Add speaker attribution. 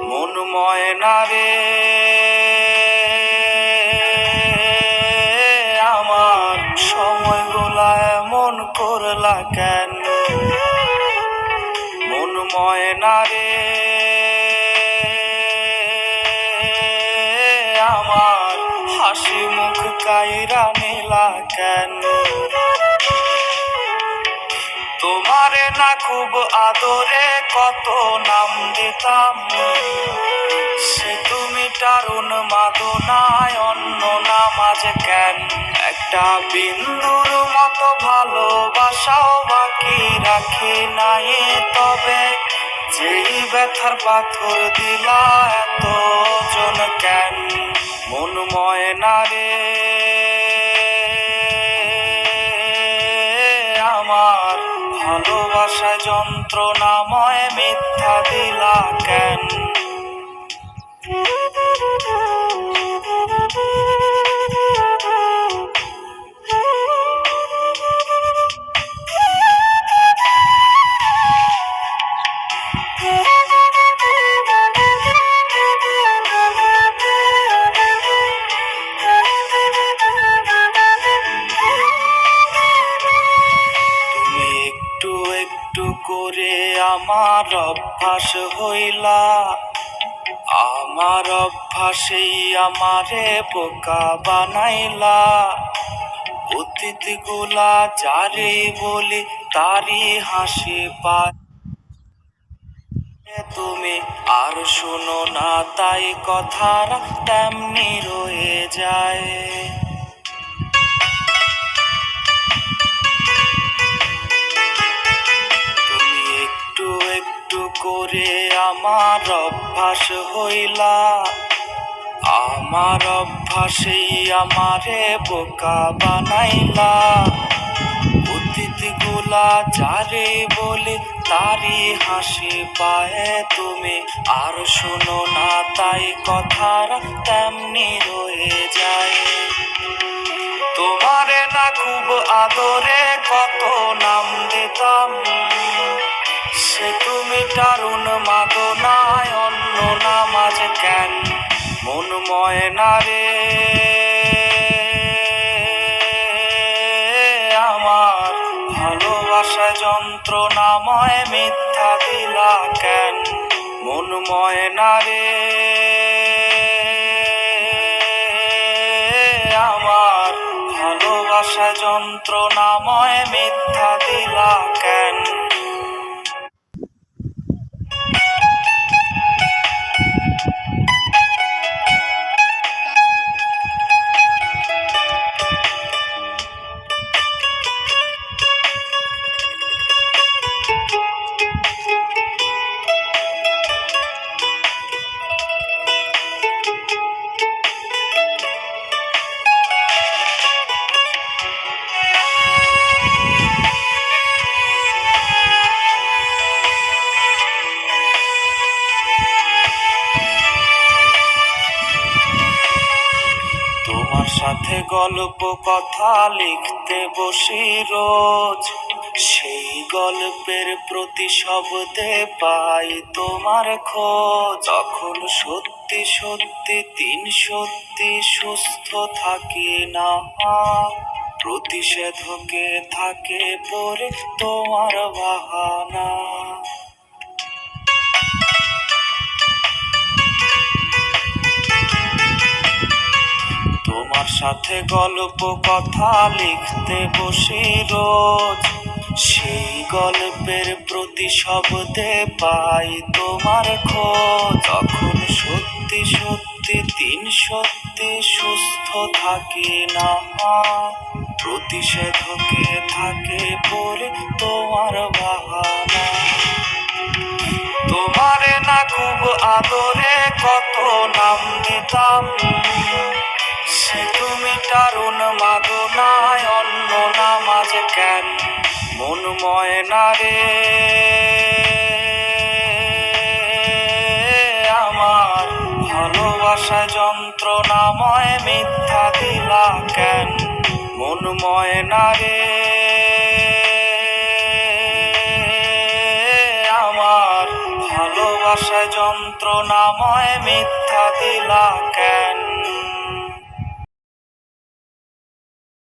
Speaker 1: মন ময়না রে আমার, সময়গুলা এমন করলা কেন? মন ময়না রে আমার, হাসি মুখ কাইরা নিলা কেন? তোমারে না খুব আদরে কত নাম দিতাম, সে তুমি টারুণ মাদনায় অন্য নাম আজ কেন? একটা বিন্দুর মতো ভালোবাসাও বাকি রাখি নাই, তবে যেই ব্যথার পাথর দিলা এত জন কেন? মন ময়না রে আমার, ভালোবাসা যন্ত্রণাময় মিথ্যা দিলা কেন? করে আমার অভ্যাস হইলা, আমার অভ্যাসেই আমারে বোকা বানাইলা। অতীত গুলা যারে বলি তারি হাসি পায়, তুমি আর শোনো না তাই কথাটা তেমনি রয়ে যায়। করে আমার অভ্যাস হইলা, আমার অভ্যাসেই আমারে বোকা বানাইলা। অতীত গুলা যারে বলি তারি হাসি পায়, তুমি আর শোনো না তাই কথাটা তেমনি রয়ে যায়। তোমারে না খুব আদরে কত নাম দিতাম, সে তুমি টারুণ মাদনায় অন্য নাম আজ কেন? মন ময়না রে আমার, ভালোবাসা যন্ত্রণাময় মিথ্যা দিলা কেন? মন ময়না রে আমার, ভালোবাসা যন্ত্রণাময় মিথ্যা দিলা কেন? সাথে গল্প কথা লিখতে বসি রোজ, সেই গল্পের প্রতি শব্দে পাই তোমার খোঁজ। তখন সত্যি সত্যি তিন সত্যি সুস্থ থাকি না, প্রতিষেধকে থাকে পরে তোমার বাহানা। তোমার সাথে গল্প কথা লিখতে বসি রোজ, সেই গল্পের প্রতি শব্দে পাই তোমার খোঁজ। তখন সত্যি সত্যি তিন সত্যি সুস্থ থাকি না, প্রতিষেধকে থাকে পরে তোমার বাহানা। তোমারে না খুব আদরে কত নাম দিতাম, সে তুমি টারুণ মাদনায় অন্য নাম আজ কেন? মন ময়না রে আমার, ভালোবাসা যন্ত্রণাময় মিথ্যা দিলা কেন? মন ময়না রে ভালোবাসায় যন্ত্রণাময় মিথ্যা দিলা কেন?